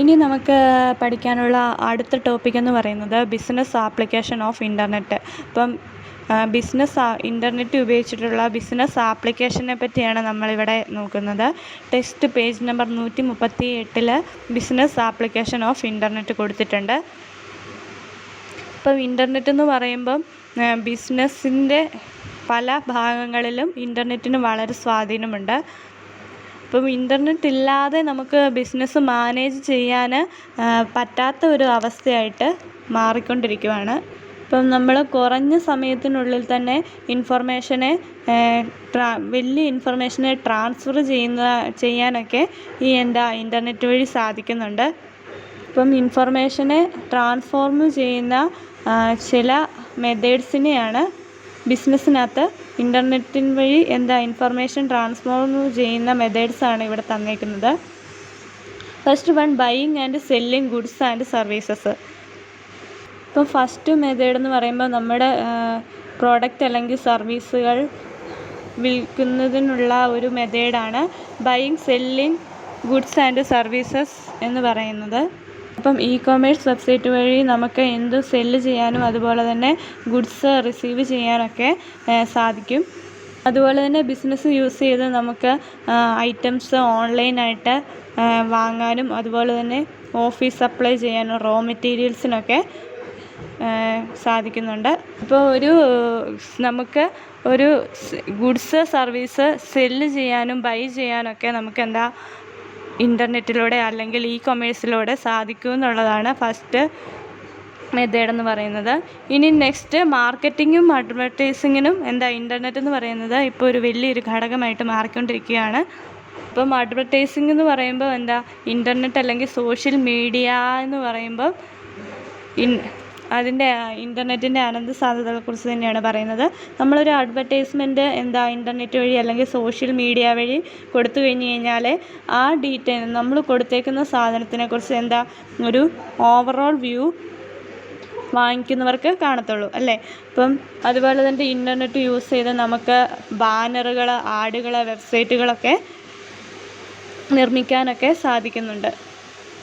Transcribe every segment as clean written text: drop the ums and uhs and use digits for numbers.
ഇനി നമുക്ക് പഠിക്കാനുള്ള അടുത്ത ടോപ്പിക് എന്ന് പറയുന്നത് ബിസിനസ് ആപ്ലിക്കേഷൻ ഓഫ് ഇൻ്റർനെറ്റ്. ഇപ്പം ഇൻ്റർനെറ്റ് ഉപയോഗിച്ചിട്ടുള്ള ബിസിനസ് ആപ്ലിക്കേഷനെ പറ്റിയാണ് നമ്മളിവിടെ നോക്കുന്നത്. Text page number 138 business application of internet കൊടുത്തിട്ടുണ്ട്. ഇപ്പം ഇൻ്റർനെറ്റ് എന്ന് പറയുമ്പം ബിസിനസ്സിൻ്റെ പല ഭാഗങ്ങളിലും ഇൻ്റർനെറ്റിന് വളരെ സ്വാധീനമുണ്ട്. ഇപ്പം ഇൻ്റർനെറ്റ് ഇല്ലാതെ നമുക്ക് ബിസിനസ് മാനേജ് ചെയ്യാൻ പറ്റാത്ത ഒരു അവസ്ഥയായിട്ട് മാറിക്കൊണ്ടിരിക്കുകയാണ്. ഇപ്പം നമ്മൾ കുറഞ്ഞ സമയത്തിനുള്ളിൽ തന്നെ വലിയ ഇൻഫർമേഷനെ ട്രാൻസ്ഫർ ചെയ്യാനൊക്കെ ഇൻ്റർനെറ്റ് വഴി സാധിക്കുന്നുണ്ട്. ഇപ്പം ഇൻഫർമേഷനെ ട്രാൻസ്ഫോർം ചെയ്യുന്ന ചില മെത്തേഡ്സിനെയാണ് ബിസിനസ്സിനകത്ത് ഇൻ്റർനെറ്റിൻ വഴി ഇൻഫർമേഷൻ ട്രാൻസ്ഫോർം ചെയ്യുന്ന മെത്തേഡ്സാണ് ഇവിടെ തന്നേക്കുന്നത്. First one, buying and selling goods and services. ഇപ്പം ഫസ്റ്റ് മെത്തേഡ് എന്ന് പറയുമ്പോൾ നമ്മുടെ പ്രോഡക്റ്റ് അല്ലെങ്കിൽ സർവീസുകൾ വിൽക്കുന്നതിനുള്ള ഒരു മെത്തേഡാണ് buying selling goods and services എന്ന് പറയുന്നത്. അപ്പം ഇ-കൊമേഴ്സ് വെബ്സൈറ്റ് വഴി നമുക്ക് എന്ത് സെല്ല് ചെയ്യാനും അതുപോലെ തന്നെ ഗുഡ്സ് റിസീവ് ചെയ്യാനൊക്കെ സാധിക്കും. അതുപോലെ തന്നെ ബിസിനസ് യൂസ് ചെയ്ത് നമുക്ക് ഐറ്റംസ് ഓൺലൈനായിട്ട് വാങ്ങാനും അതുപോലെ തന്നെ ഓഫീസ് സപ്ലൈ ചെയ്യാനും റോ മെറ്റീരിയൽസിനൊക്കെ സാധിക്കുന്നുണ്ട്. ഇപ്പോൾ നമുക്ക് ഒരു ഗുഡ്സ് സർവീസ് സെല്ല് ചെയ്യാനും ബൈ ചെയ്യാനൊക്കെ നമുക്ക് ഇൻ്റർനെറ്റിലൂടെ അല്ലെങ്കിൽ ഇ-കൊമേഴ്സിലൂടെ സാധിക്കും എന്നുള്ളതാണ് ഫസ്റ്റ് മെത്തേഡ് എന്ന് പറയുന്നത്. ഇനി നെക്സ്റ്റ്, മാർക്കറ്റിങ്ങും അഡ്വർടൈസിങ്ങിനും ഇൻ്റർനെറ്റ് എന്ന് പറയുന്നത് ഇപ്പോൾ ഒരു വലിയൊരു ഘടകമായിട്ട് മാറിക്കൊണ്ടിരിക്കുകയാണ്. ഇപ്പം അഡ്വർടൈസിങ് എന്ന് പറയുമ്പോൾ ഇൻ്റർനെറ്റ് അല്ലെങ്കിൽ സോഷ്യൽ മീഡിയ എന്ന് പറയുമ്പോൾ അതിൻ്റെ ഇൻ്റർനെറ്റിൻ്റെ അനന്ത സാധ്യതകളെക്കുറിച്ച് തന്നെയാണ് പറയുന്നത്. നമ്മളൊരു അഡ്വർടൈസ്മെൻറ്റ് ഇൻ്റർനെറ്റ് വഴി അല്ലെങ്കിൽ സോഷ്യൽ മീഡിയ വഴി കൊടുത്തു കഴിഞ്ഞ് കഴിഞ്ഞാൽ ആ ഡീറ്റെയിൽ നമ്മൾ കൊടുത്തേക്കുന്ന സാധനത്തിനെക്കുറിച്ച് ഒരു ഓവറോൾ വ്യൂ വാങ്ങിക്കുന്നവർക്ക് കാണത്തുള്ളൂ അല്ലേ. അപ്പം അതുപോലെ തന്നെ ഇൻ്റർനെറ്റ് യൂസ് ചെയ്ത് നമുക്ക് ബാനറുകൾ, ആഡുകൾ, വെബ്സൈറ്റുകളൊക്കെ നിർമ്മിക്കാനൊക്കെ സാധിക്കുന്നുണ്ട്.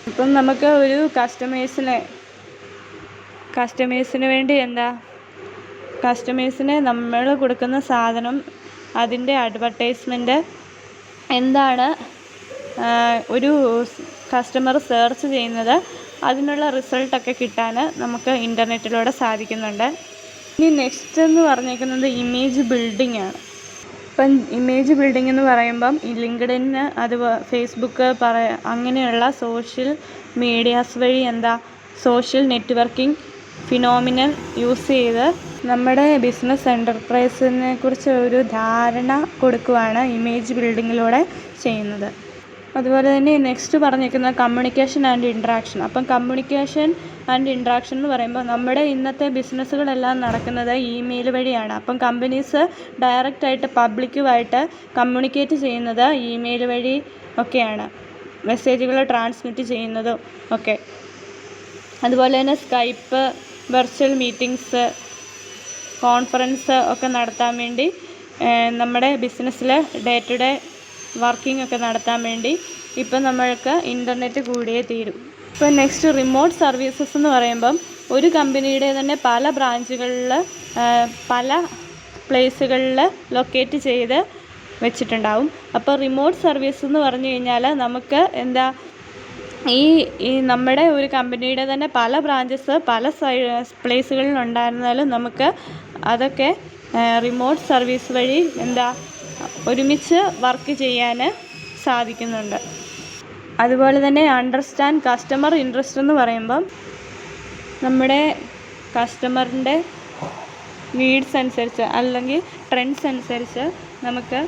ഇപ്പം നമുക്ക് ഒരു കസ്റ്റമേഴ്സിന് വേണ്ടി കസ്റ്റമേഴ്സിന് നമ്മൾ കൊടുക്കുന്ന സാധനം അതിൻ്റെ അഡ്വർടൈസ്മെൻറ്റ് എന്താണ് ഒരു കസ്റ്റമർ സെർച്ച് ചെയ്യുന്നത് അതിനുള്ള റിസൾട്ടൊക്കെ കിട്ടാൻ നമുക്ക് ഇൻ്റർനെറ്റിലൂടെ സാധിക്കുന്നുണ്ട്. ഇനി നെക്സ്റ്റ് എന്ന് പറഞ്ഞേക്കുന്നത് ഇമേജ് ബിൽഡിംഗ് ആണ്. ഇപ്പം ഇമേജ് ബിൽഡിംഗ് എന്ന് പറയുമ്പം ഈ ലിങ്ക്ഡിൻ, ഫേസ്ബുക്ക് അങ്ങനെയുള്ള സോഷ്യൽ മീഡിയാസ് വഴി സോഷ്യൽ നെറ്റ്വർക്കിംഗ് ഫിനോമിനൽ യൂസ് ചെയ്ത് നമ്മുടെ ബിസിനസ് എൻ്റർപ്രൈസിനെ കുറിച്ച് ഒരു ധാരണ കൊടുക്കുകയാണ് ഇമേജ് ബിൽഡിങ്ങിലൂടെ ചെയ്യുന്നത്. അതുപോലെ തന്നെ നെക്സ്റ്റ് പറഞ്ഞിരിക്കുന്നത് കമ്മ്യൂണിക്കേഷൻ ആൻഡ് ഇൻട്രാക്ഷൻ. അപ്പം കമ്മ്യൂണിക്കേഷൻ ആൻഡ് ഇൻട്രാക്ഷൻ എന്ന് പറയുമ്പോൾ നമ്മുടെ ഇന്നത്തെ ബിസിനസ്സുകളെല്ലാം നടക്കുന്നത് ഇമെയിൽ വഴിയാണ്. അപ്പം കമ്പനീസ് ഡയറക്റ്റായിട്ട് പബ്ലിക്കുമായിട്ട് കമ്മ്യൂണിക്കേറ്റ് ചെയ്യുന്നത് ഇമെയിൽ വഴി ഒക്കെയാണ്, മെസ്സേജുകൾ ട്രാൻസ്മിറ്റ് ചെയ്യുന്നതും ഒക്കെ. അതുപോലെ തന്നെ സ്കൈപ്പ്, വെർച്വൽ മീറ്റിങ്സ്, കോൺഫറൻസ് ഒക്കെ നടത്താൻ വേണ്ടി നമ്മുടെ ബിസിനസ്സിൽ ഡേ ടു ഡേ വർക്കിംഗ് ഒക്കെ നടത്താൻ വേണ്ടി ഇപ്പം നമ്മൾക്ക് ഇൻ്റർനെറ്റ് കൂടിയേ തീരും. ഇപ്പം നെക്സ്റ്റ്, റിമോട്ട് സർവീസസ് എന്ന് പറയുമ്പം ഒരു കമ്പനിയുടെ തന്നെ പല ബ്രാഞ്ചുകളിൽ പല പ്ലേസുകളിൽ ലൊക്കേറ്റ് ചെയ്ത് വെച്ചിട്ടുണ്ടാവും. അപ്പോൾ റിമോട്ട് സർവീസ് എന്ന് പറഞ്ഞു കഴിഞ്ഞാൽ നമുക്ക് ഈ നമ്മുടെ ഒരു കമ്പനിയുടെ തന്നെ പല ബ്രാഞ്ചസ് പല പ്ലേസുകളിൽ ഉണ്ടായിരുന്നാലും നമുക്ക് അതൊക്കെ റിമോട്ട് സർവീസ് വഴി ഒരുമിച്ച് വർക്ക് ചെയ്യാൻ സാധിക്കുന്നുണ്ട്. അതുപോലെ തന്നെ അണ്ടർസ്റ്റാൻഡ് കസ്റ്റമർ ഇൻട്രസ്റ്റ് എന്ന് പറയുമ്പം നമ്മുടെ കസ്റ്റമറിൻ്റെ നീഡ്സ് അനുസരിച്ച് അല്ലെങ്കിൽ ട്രെൻഡ്സ് അനുസരിച്ച് നമുക്ക്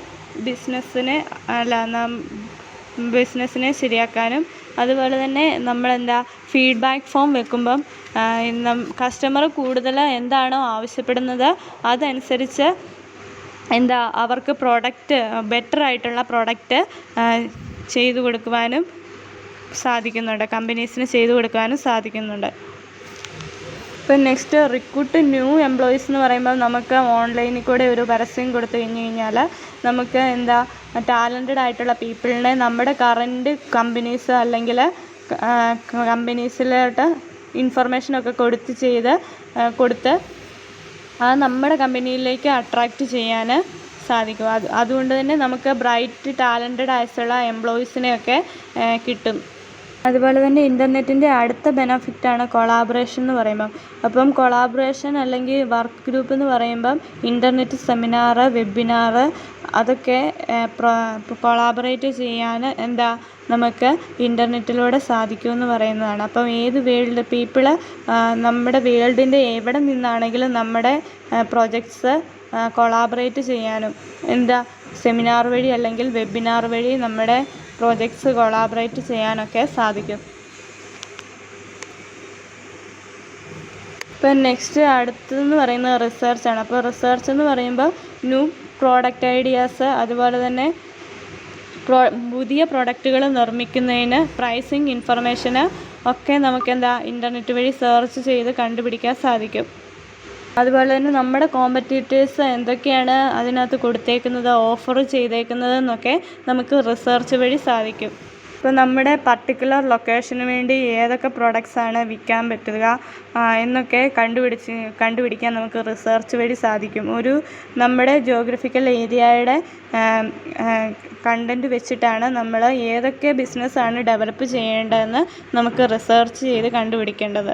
ബിസിനസ്സിനെ ശരിയാക്കാനും അതുപോലെ തന്നെ നമ്മൾ ഫീഡ്ബാക്ക് ഫോം വെക്കുമ്പം കസ്റ്റമർ കൂടുതൽ എന്താണോ ആവശ്യപ്പെടുന്നത് അതനുസരിച്ച് അവർക്ക് ബെറ്റർ ആയിട്ടുള്ള പ്രോഡക്റ്റ് ചെയ്തു കൊടുക്കുവാനും സാധിക്കുന്നുണ്ട്, കമ്പനീസിന് ചെയ്തു കൊടുക്കാനും സാധിക്കുന്നുണ്ട്. ഇപ്പം നെക്സ്റ്റ്, റിക്രൂട്ട് ന്യൂ എംപ്ലോയീസ് എന്ന് പറയുമ്പോൾ നമുക്ക് ഓൺലൈനിൽ കൂടെ ഒരു പരസ്യം കൊടുത്തു കഴിഞ്ഞാൽ നമുക്ക് ടാലൻറ്റഡ് ആയിട്ടുള്ള പീപ്പിളിനെ നമ്മുടെ കറൻറ്റ് കമ്പനീസ് അല്ലെങ്കിൽ കമ്പനീസിലോട്ട് ഇൻഫർമേഷനൊക്കെ കൊടുത്ത് നമ്മുടെ കമ്പനിയിലേക്ക് അട്രാക്റ്റ് ചെയ്യാൻ സാധിക്കും. അതുകൊണ്ട് തന്നെ നമുക്ക് ബ്രൈറ്റ് ടാലൻറ്റഡ് ആയിട്ടുള്ള എംപ്ലോയീസിനെയൊക്കെ കിട്ടും. അതുപോലെ തന്നെ ഇൻ്റർനെറ്റിൻ്റെ അടുത്ത ബെനഫിറ്റാണ് കൊളാബറേഷൻ എന്ന് പറയുമ്പം. അപ്പം കൊളാബറേഷൻ അല്ലെങ്കിൽ വർക്ക് ഗ്രൂപ്പ് എന്ന് പറയുമ്പം ഇൻ്റർനെറ്റ് സെമിനാർ, വെബിനാർ അതൊക്കെ കൊളാബറേറ്റ് ചെയ്യാൻ നമുക്ക് ഇൻ്റർനെറ്റിലൂടെ സാധിക്കുമെന്ന് പറയുന്നതാണ്. അപ്പം ഏത് പീപ്പിള് നമ്മുടെ വേൾഡിൻ്റെ എവിടെ നിന്നാണെങ്കിലും നമ്മുടെ പ്രൊജക്ട്സ് കൊളാബറേറ്റ് ചെയ്യാനും സെമിനാർ വഴി അല്ലെങ്കിൽ വെബിനാർ വഴി നമ്മുടെ പ്രോജക്ട്സ് കൊളാബറേറ്റ് ചെയ്യാനൊക്കെ സാധിക്കും. ഇപ്പം നെക്സ്റ്റ് അടുത്തതെന്ന് പറയുന്നത് റിസർച്ചാണ്. അപ്പോൾ റിസർച്ച് എന്ന് പറയുമ്പോൾ ന്യൂ പ്രോഡക്റ്റ് ഐഡിയാസ്, അതുപോലെ തന്നെ പുതിയ പ്രൊഡക്റ്റുകൾ നിർമ്മിക്കുന്നതിന് പ്രൈസിങ് ഇൻഫർമേഷന് ഒക്കെ നമുക്ക് ഇൻ്റർനെറ്റ് വഴി സെർച്ച് ചെയ്ത് കണ്ടുപിടിക്കാൻ സാധിക്കും. അതുപോലെ തന്നെ നമ്മുടെ കോമ്പറ്റീറ്റേഴ്സ് എന്തൊക്കെയാണ് അതിനകത്ത് കൊടുത്തേക്കുന്നത്, ഓഫർ ചെയ്തേക്കുന്നതെന്നൊക്കെ നമുക്ക് റിസർച്ച് വഴി സാധിക്കും. ഇപ്പോൾ നമ്മുടെ പർട്ടിക്കുലർ ലൊക്കേഷന് വേണ്ടി ഏതൊക്കെ പ്രൊഡക്ട്സാണ് വിൽക്കാൻ പറ്റുക എന്നൊക്കെ കണ്ടുപിടിക്കാൻ നമുക്ക് റിസർച്ച് വഴി സാധിക്കും. നമ്മുടെ ജോഗ്രഫിക്കൽ ഏരിയയുടെ കണ്ടൻറ്റ് വെച്ചിട്ടാണ് നമ്മൾ ഏതൊക്കെ ബിസിനസ്സാണ് ഡെവലപ്പ് ചെയ്യേണ്ടതെന്ന് നമുക്ക് റിസർച്ച് ചെയ്ത് കണ്ടുപിടിക്കേണ്ടത്.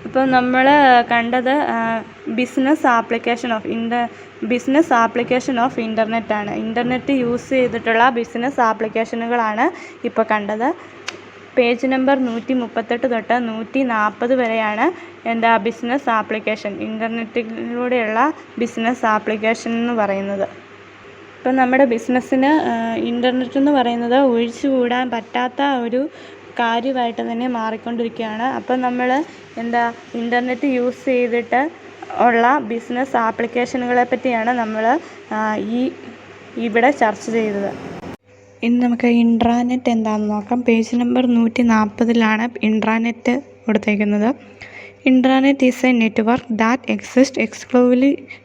ഇപ്പം നമ്മൾ കണ്ടത് ബിസിനസ് ആപ്ലിക്കേഷൻ ഓഫ് ഇൻ്റർനെറ്റാണ്. ഇൻ്റർനെറ്റ് യൂസ് ചെയ്തിട്ടുള്ള ബിസിനസ് ആപ്ലിക്കേഷനുകളാണ് ഇപ്പോൾ കണ്ടത്. പേജ് നമ്പർ 138 തൊട്ട് 140 വരെയാണ് ബിസിനസ് ആപ്ലിക്കേഷൻ, ഇൻ്റർനെറ്റിലൂടെയുള്ള ബിസിനസ് ആപ്ലിക്കേഷൻ എന്ന് പറയുന്നത്. ഇപ്പം നമ്മുടെ ബിസിനസ്സിന് ഇൻ്റർനെറ്റ് എന്ന് പറയുന്നത് ഒഴിച്ചുകൂടാൻ പറ്റാത്ത ഒരു കാര്യമായിട്ട് തന്നെ മാറിക്കൊണ്ടിരിക്കുകയാണ്. അപ്പം നമ്മൾ ഇൻ്റർനെറ്റ് യൂസ് ചെയ്തിട്ട് ഉള്ള ബിസിനസ് ആപ്ലിക്കേഷനുകളെ പറ്റിയാണ് നമ്മൾ ഇവിടെ ചർച്ച ചെയ്തത്. ഇനി നമുക്ക് ഇൻട്രാനെറ്റ് എന്താണെന്ന് നോക്കാം. പേജ് നമ്പർ 140 ഇൻട്രാനെറ്റ് കൊടുത്തേക്കുന്നത്. Intranet is A network that exist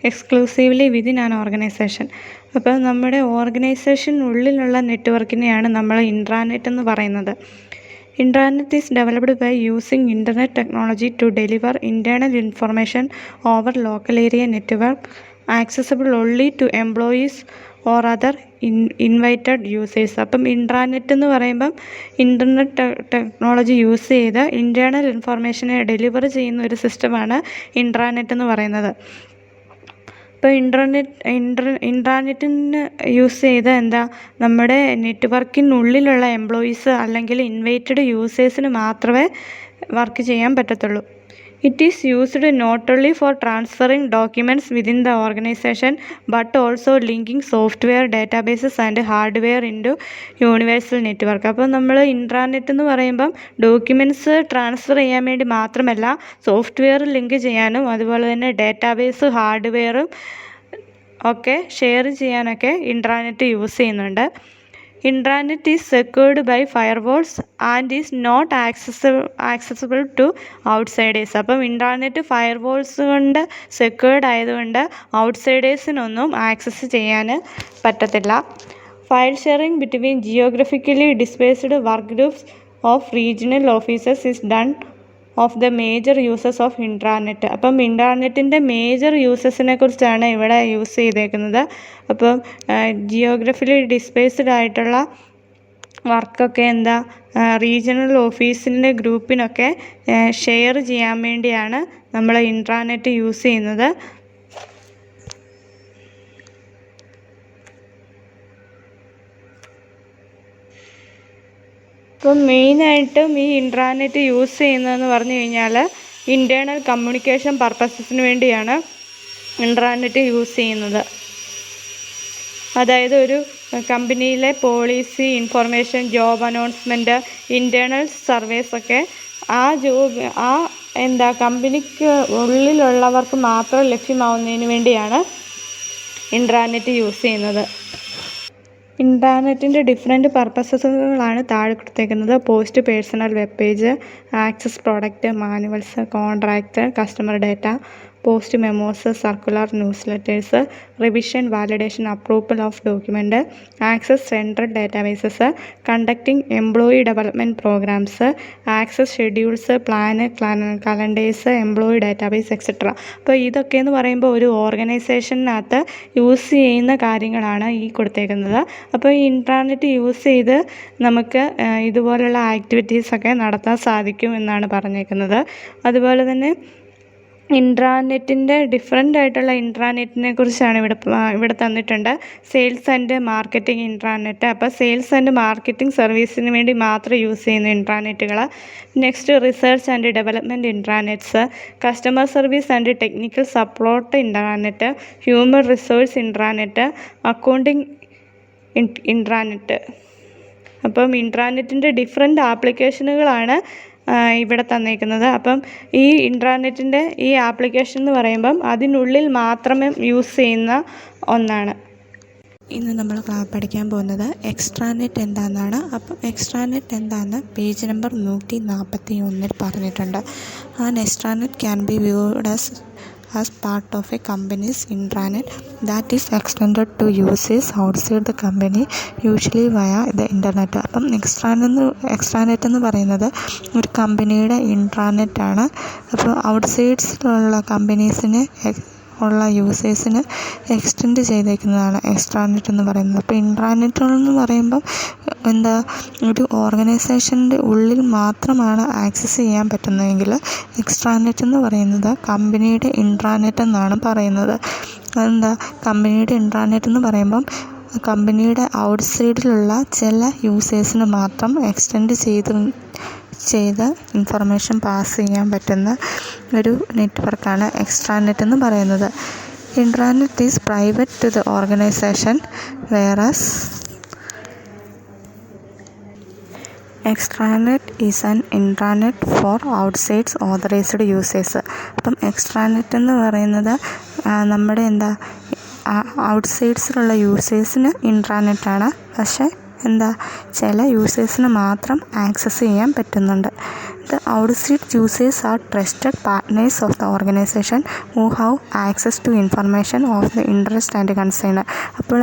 exclusively within an organisation. അപ്പോൾ നമ്മുടെ ഓർഗനൈസേഷനുള്ളിലുള്ള നെറ്റ്വർക്കിനെയാണ് നമ്മൾ ഇൻട്രാനെറ്റ് എന്ന് പറയുന്നത്. Intranet is developed by using internet technology to deliver internal information over local area network accessible only to employees or other invited users. അപ്പം intranet എന്ന് പറയുമ്പം internet technology use ചെയ്ത് internal ഇൻഫർമേഷനെ deliver ചെയ്യുന്ന ഒരു സിസ്റ്റമാണ് ഇൻട്രാനെറ്റ് എന്ന് പറയുന്നത്. ഇപ്പോൾ ഇൻട്രാനെറ്റിന് യൂസ് ചെയ്ത് നമ്മുടെ നെറ്റ്വർക്കിനുള്ളിലുള്ള എംപ്ലോയീസ് അല്ലെങ്കിൽ ഇൻവൈറ്റഡ് യൂസേഴ്സിന് മാത്രമേ വർക്ക് ചെയ്യാൻ പറ്റത്തുള്ളൂ. It is used not only for transferring documents within the organisation but also linking software databases and hardware into universal network. അപ്പോൾ നമ്മൾ ഇൻട്രാനെറ്റ് എന്ന് പറയുമ്പം ഡോക്യുമെൻറ്റ്സ് ട്രാൻസ്ഫർ ചെയ്യാൻ വേണ്ടി മാത്രമല്ല, സോഫ്റ്റ്വെയർ ലിങ്ക് ചെയ്യാനും അതുപോലെ തന്നെ ഡാറ്റാബേസ് ഹാർഡ്വെയറും ഒക്കെ ഷെയർ ചെയ്യാനൊക്കെ ഇൻട്രാനെറ്റ് യൂസ് ചെയ്യുന്നുണ്ട്. Intranet is secured by firewalls and is not accessible to outsiders. അപ്പം ഇൻട്രാനെറ്റ് ഫയർവാൾസ് കൊണ്ട് സെക്യൂർഡ് ആയതുകൊണ്ട് ഔട്ട്സൈഡേഴ്സിനൊന്നും ആക്സസ് ചെയ്യാൻ പറ്റത്തില്ല. File sharing between geographically dispersed work groups of regional officers is done of the major users of intranet. അപ്പം ഇൻട്രാനെറ്റിൻ്റെ major യൂസേഴ്സിനെ കുറിച്ചാണ് ഇവിടെ use ചെയ്തേക്കുന്നത്. അപ്പം ജിയോഗ്രഫിയിൽ ഡിസ്പേഴ്സ്ഡ് ആയിട്ടുള്ള വർക്കൊക്കെ റീജിയണൽ ഓഫീസിൻ്റെ ഗ്രൂപ്പിനൊക്കെ ഷെയർ ചെയ്യാൻ വേണ്ടിയാണ് നമ്മൾ ഇൻട്രാനെറ്റ് യൂസ് ചെയ്യുന്നത്. ഇപ്പം മെയിനായിട്ടും ഈ ഇൻട്രാനെറ്റ് യൂസ് ചെയ്യുന്നതെന്ന് പറഞ്ഞു കഴിഞ്ഞാൽ ഇൻറ്റേർണൽ കമ്മ്യൂണിക്കേഷൻ പർപ്പസസിന് വേണ്ടിയാണ് ഇൻട്രാനെറ്റ് യൂസ് ചെയ്യുന്നത്. അതായത് ഒരു കമ്പനിയിലെ policy, information, job announcement, internal സർവേസൊക്കെ കമ്പനിക്ക് ഉള്ളിലുള്ളവർക്ക് മാത്രം ലഭ്യമാവുന്നതിന് വേണ്ടിയാണ് ഇൻട്രാനെറ്റ് യൂസ് ചെയ്യുന്നത്. ഇൻട്രാനെറ്റിൻ്റെ ഡിഫറെൻറ്റ് പർപ്പസസുകളാണ് താഴെ കൊടുത്തേക്കുന്നത്. Post personal web page, access product, manuals, contract, customer data, post memos, circular news letters, revision, validation, approval of document, access central databases, conducting employee development programmes, access schedules, plan, calendars, employee database etcetera. അപ്പോൾ ഇതൊക്കെയെന്ന് പറയുമ്പോൾ ഒരു ഓർഗനൈസേഷനകത്ത് use ചെയ്യുന്ന കാര്യങ്ങളാണ് ഈ കൊടുത്തേക്കുന്നത്. അപ്പോൾ ഈ ഇൻട്രാനെറ്റ് യൂസ് ചെയ്ത് നമുക്ക് ഇതുപോലുള്ള ആക്ടിവിറ്റീസൊക്കെ നടത്താൻ സാധിക്കും എന്നാണ് പറഞ്ഞേക്കുന്നത്. അതുപോലെ തന്നെ ഇൻട്രാനെറ്റിൻ്റെ ഡിഫറെൻ്റ് ആയിട്ടുള്ള ഇൻട്രാനെറ്റിനെ കുറിച്ചാണ് ഇവിടെ തന്നിട്ടുണ്ട്. Sales and marketing intranet. അപ്പോൾ സെയിൽസ് ആൻഡ് മാർക്കറ്റിംഗ് സർവീസിന് വേണ്ടി മാത്രം യൂസ് ചെയ്യുന്ന ഇൻട്രാനെറ്റുകൾ. Next research and development intranets, customer service and technical support intranet, human resource intranet, accounting intranet. അപ്പം ഇൻട്രാനെറ്റിൻ്റെ ഡിഫറെൻ്റ് ആപ്ലിക്കേഷനുകളാണ് ഇവിടെ തന്നേക്കുന്നത്. അപ്പം ഈ ഇൻട്രാനെറ്റിൻ്റെ ഈ ആപ്ലിക്കേഷൻ എന്ന് പറയുമ്പം അതിനുള്ളിൽ മാത്രമേ യൂസ് ചെയ്യുന്ന ഒന്നാണ്. ഇന്ന് നമ്മൾ പഠിക്കാൻ പോകുന്നത് എക്സ്ട്രാനെറ്റ് എന്താണെന്നാണ്. അപ്പം എക്സ്ട്രാനെറ്റ് എന്താണെന്ന് പേജ് നമ്പർ 141 പറഞ്ഞിട്ടുണ്ട്. An extranet can be viewed as part of a company's intranet that is extended to users outside the company, usually via the internet. അപ്പം എക്സ്ട്രാനെറ്റ് എന്ന് പറയുന്നത് ഒരു കമ്പനിയുടെ ഇൻട്രാനെറ്റാണ്. അപ്പോൾ ഔട്ട്സൈഡ്സിലുള്ള കമ്പനീസിന് ഉള്ള യൂസേഴ്സിന് എക്സ്റ്റെൻഡ് ചെയ്തേക്കുന്നതാണ് എക്സ്ട്രാനെറ്റ് എന്ന് പറയുന്നത്. അപ്പോൾ ഇൻട്രാനെറ്റ് എന്ന് പറയുമ്പം ഒരു ഓർഗനൈസേഷൻ്റെ ഉള്ളിൽ മാത്രമാണ് ആക്സസ് ചെയ്യാൻ പറ്റുന്നതെങ്കിൽ എക്സ്ട്രാനെറ്റ് എന്ന് പറയുന്നത് കമ്പനിയുടെ ഇൻട്രാനെറ്റ് എന്നാണ് പറയുന്നത്. കമ്പനിയുടെ ഇൻട്രാനെറ്റ് എന്ന് പറയുമ്പം കമ്പനിയുടെ ഔട്ട്സൈഡിലുള്ള ചില യൂസേഴ്സിന് മാത്രം എക്സ്റ്റെൻഡ് ചെയ്ത് ഇൻഫർമേഷൻ പാസ് ചെയ്യാൻ പറ്റുന്ന ഒരു നെറ്റ്വർക്കാണ് എക്സ്ട്രാനെറ്റ് എന്ന് പറയുന്നത്. Intranet is private to the organisation whereas extranet is an intranet for outsides authorised users. അപ്പം എക്സ്ട്രാനെറ്റ് എന്ന് പറയുന്നത് നമ്മുടെ ഔട്ട്സൈഡ്സിലുള്ള യൂസേഴ്സിന് ഇൻട്രാനെറ്റാണ്. പക്ഷേ ചില യൂസേഴ്സിന് മാത്രം ആക്സസ് ചെയ്യാൻ പറ്റുന്നുണ്ട്. The outside users are trusted partners of the organization who have access to information of the interest and concern. അപ്പോൾ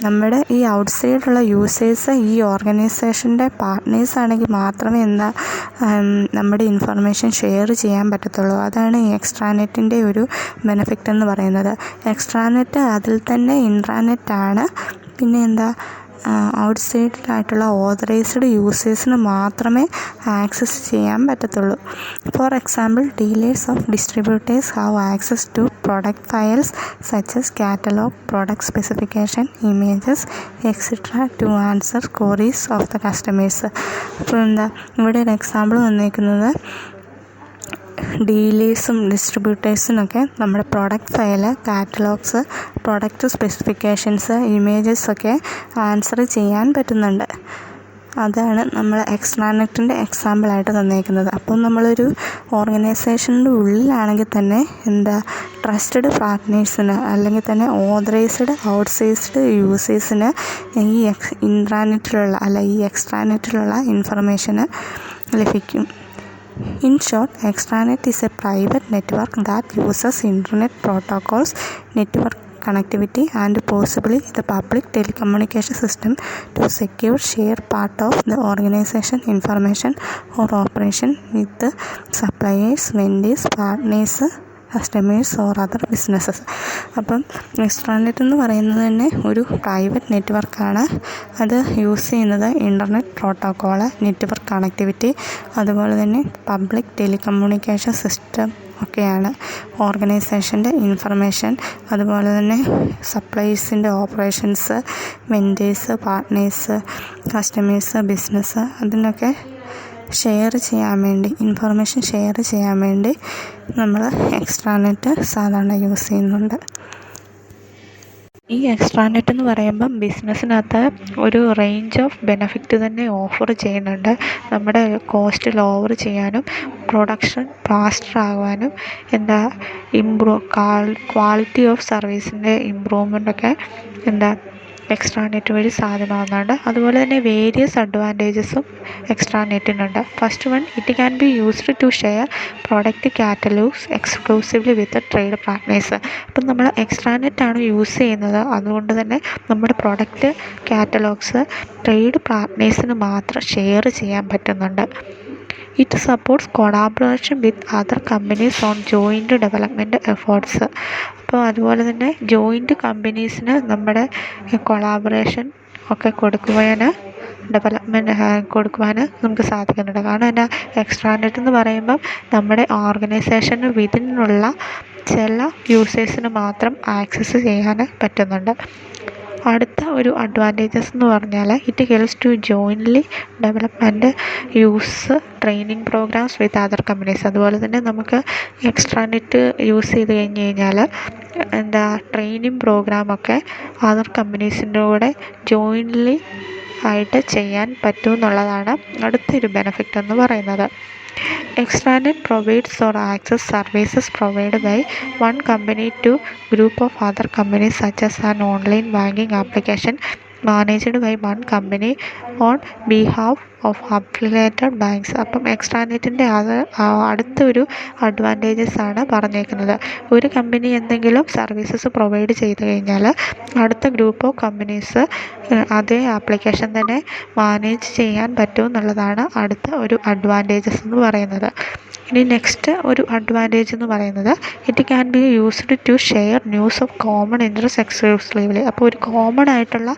നമ്മുടെ ഈ ഔട്ട്സൈഡിലുള്ള യൂസേഴ്സ് ഈ ഓർഗനൈസേഷൻ്റെ പാർട്ട്നേഴ്സ് ആണെങ്കിൽ മാത്രമേ നമ്മുടെ ഇൻഫർമേഷൻ ഷെയർ ചെയ്യാൻ പറ്റത്തുള്ളൂ. അതാണ് ഈ എക്സ്ട്രാനെറ്റിൻ്റെ ഒരു ബെനിഫിറ്റ് എന്ന് പറയുന്നത്. എക്സ്ട്രാനെറ്റ് അതിൽ തന്നെ ഇൻട്രാനെറ്റാണ്. പിന്നെ ഔട്ട്സൈഡിലായിട്ടുള്ള ഓതറൈസ്ഡ് യൂസേഴ്സിന് മാത്രമേ ആക്സസ് ചെയ്യാൻ പറ്റത്തുള്ളൂ. For example, dealers of distributors have access to product files such as catalogue, product specification, images etcetera to answer queries of the customers. അപ്പോൾ ഇവിടെ ഒരു എക്സാമ്പിൾ വന്നേക്കുന്നത് ഡീലേഴ്സും ഡിസ്ട്രിബ്യൂട്ടേഴ്സിനൊക്കെ നമ്മുടെ product file, catalogues, product specifications, ഇമേജസൊക്കെ ആൻസർ ചെയ്യാൻ പറ്റുന്നുണ്ട്. അതാണ് നമ്മൾ എക്സ്ട്രാനെറ്റിൻ്റെ എക്സാമ്പിളായിട്ട് തന്നേക്കുന്നത്. അപ്പം നമ്മളൊരു ഓർഗനൈസേഷൻ്റെ ഉള്ളിലാണെങ്കിൽ തന്നെ ട്രസ്റ്റഡ് പാർട്ട്നേഴ്സിന് അല്ലെങ്കിൽ തന്നെ ഓതറൈസ്ഡ് ഔട്ട്സൈസ്ഡ് യൂസേഴ്സിന് ഈ എക്സ്ട്രാനെറ്റിലുള്ള ഇൻഫർമേഷന് ലഭിക്കും. In short, extranet is a private network that uses internet protocols, network connectivity and possibly the public telecommunication system to secure share part of the organization information or operation with the suppliers, vendors, partners, customers or other businesses. അപ്പം extranet എന്ന് പറയുന്നത് തന്നെ ഒരു private നെറ്റ്വർക്കാണ്. അത് use ചെയ്യുന്നത് internet protocol, network connectivity, അതുപോലെ തന്നെ പബ്ലിക് ടെലികമ്മ്യൂണിക്കേഷൻ സിസ്റ്റം ഒക്കെയാണ്. ഓർഗനൈസേഷൻ്റെ ഇൻഫർമേഷൻ, അതുപോലെ തന്നെ സപ്ലൈസിൻ്റെ operations, vendors, partners, customers, business, അതിനൊക്കെ ഇൻഫർമേഷൻ ഷെയർ ചെയ്യാൻ വേണ്ടി നമ്മൾ എക്സ്ട്രാനെറ്റ് സാധാരണ യൂസ് ചെയ്യുന്നുണ്ട്. ഈ എക്സ്ട്രാനെറ്റ് എന്ന് പറയുമ്പം ബിസിനസ്സിനകത്ത് ഒരു റേഞ്ച് ഓഫ് ബെനഫിറ്റ് തന്നെ ഓഫർ ചെയ്യുന്നുണ്ട്. നമ്മുടെ കോസ്റ്റ് ലോവർ ചെയ്യാനും പ്രൊഡക്ഷൻ ഫാസ്റ്റർ ആകുവാനും ക്വാളിറ്റി ഓഫ് സർവീസിൻ്റെ ഇമ്പ്രൂവ്മെൻ്റൊക്കെ എക്സ്ട്രാനെറ്റ് വഴി സാധ്യമാകുന്നുണ്ട്. അതുപോലെ തന്നെ വേരിയസ് അഡ്വാൻറ്റേജസും എക്സ്ട്രാനെറ്റിനുണ്ട്. First one, it can be used to share product catalogues exclusively with trade partners. അപ്പം നമ്മൾ എക്സ്ട്രാനെറ്റാണ് യൂസ് ചെയ്യുന്നത്, അതുകൊണ്ട് തന്നെ നമ്മുടെ പ്രൊഡക്റ്റ് കാറ്റലോഗ്സ് ട്രേഡ് പാർട്ട്നേഴ്സിന് മാത്രം ഷെയർ ചെയ്യാൻ പറ്റുന്നുണ്ട്. It supports collaboration with other companies on joint development efforts. അപ്പോൾ അതുപോലെ തന്നെ ജോയിൻറ്റ് കമ്പനീസിന് നമ്മുടെ കൊളാബറേഷൻ ഒക്കെ കൊടുക്കുവാൻ നമുക്ക് സാധിക്കുന്നുണ്ട്. കാരണം എന്നാ, എക്സ്ട്രാനെറ്റ് എന്ന് പറയുമ്പം നമ്മുടെ ഓർഗനൈസേഷന് വിതിനുള്ള ചില യൂസേഴ്സിന് മാത്രം ആക്സസ് ചെയ്യാൻ പറ്റുന്നുണ്ട്. അടുത്ത ഒരു അഡ്വാൻറ്റേജസ് എന്ന് പറഞ്ഞാൽ it helps to jointly development use training programmes with other companies. അതുപോലെ തന്നെ നമുക്ക് എക്സ്ട്രാനെറ്റ് യൂസ് ചെയ്ത് കഴിഞ്ഞാൽ ട്രെയിനിങ് പ്രോഗ്രാമൊക്കെ അതർ കമ്പനീസിൻ്റെ കൂടെ ജോയിൻറ്റ്ലി ആയിട്ട് ചെയ്യാൻ പറ്റും എന്നുള്ളതാണ് അടുത്തൊരു ബെനിഫിറ്റ് എന്ന് പറയുന്നത്. Extranet provides or access services provided by one company to group of other companies, such as an online banking application managed by one company on behalf of affiliated banks. അപ്പം എക്സ്ട്രാനെറ്റിൻ്റെ അടുത്തൊരു അഡ്വാൻറ്റേജസ് ആണ് പറഞ്ഞേക്കുന്നത്. ഒരു company എന്തെങ്കിലും services provide ചെയ്ത് കഴിഞ്ഞാൽ അടുത്ത group of companies അതേ ആപ്ലിക്കേഷൻ തന്നെ മാനേജ് ചെയ്യാൻ പറ്റും എന്നുള്ളതാണ് അടുത്ത ഒരു അഡ്വാൻറ്റേജസ് എന്ന് പറയുന്നത്. ഇനി നെക്സ്റ്റ് ഒരു അഡ്വാൻറ്റേജ് എന്ന് പറയുന്നത് it can be used to share news of common interest exclusively. അപ്പോൾ ഒരു കോമൺ ആയിട്ടുള്ള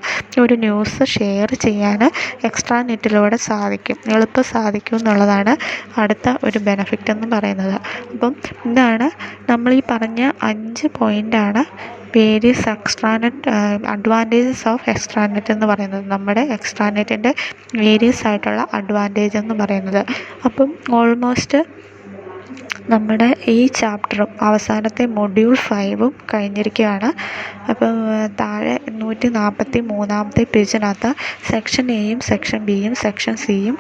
ഒരു ന്യൂസ് ഷെയർ ചെയ്യാൻ എക്സ്ട്രാനെറ്റിലൂടെ എളുപ്പം സാധിക്കും എന്നുള്ളതാണ് അടുത്ത ഒരു ബെനിഫിറ്റ് എന്ന് പറയുന്നത്. അപ്പം ഇതാണ് നമ്മൾ ഈ പറഞ്ഞ 5 പോയിൻ്റാണ് വേരിയസ് അഡ്വാൻറ്റേജസ് ഓഫ് എക്സ്ട്രാനെറ്റ് എന്ന് പറയുന്നത്, നമ്മുടെ എക്സ്ട്രാനെറ്റിൻ്റെ വേരിയസ് ആയിട്ടുള്ള അഡ്വാൻറ്റേജ് എന്ന് പറയുന്നത്. അപ്പം ഓൾമോസ്റ്റ് നമ്മുടെ ഈ ചാപ്റ്ററും അവസാനത്തെ മൊഡ്യൂൾ 5 കഴിഞ്ഞിരിക്കുകയാണ്. അപ്പം താഴെ 143 പേജിനകത്ത് സെക്ഷൻ എയും സെക്ഷൻ ബിയും സെക്ഷൻ സിയും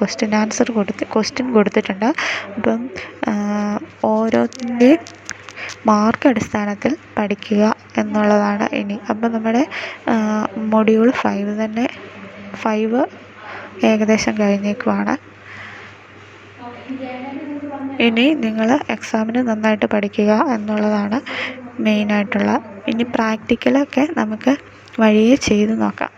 ക്വസ്റ്റ്യൻ കൊടുത്തിട്ടുണ്ട്. അപ്പം ഓരോന്നിൻ്റെയും മാർക്ക് അടിസ്ഥാനത്തിൽ പഠിക്കുക എന്നുള്ളതാണ് ഇനി. അപ്പം നമ്മുടെ മൊഡ്യൂൾ 5 ഏകദേശം കഴിഞ്ഞേക്കുവാണ്. ഇനി നിങ്ങൾ എക്സാമിന് നന്നായിട്ട് പഠിക്കുക എന്നുള്ളതാണ് മെയിനായിട്ടുള്ള. ഇനി പ്രാക്ടിക്കലൊക്കെ നമുക്ക് വഴിയെ ചെയ്ത് നോക്കാം.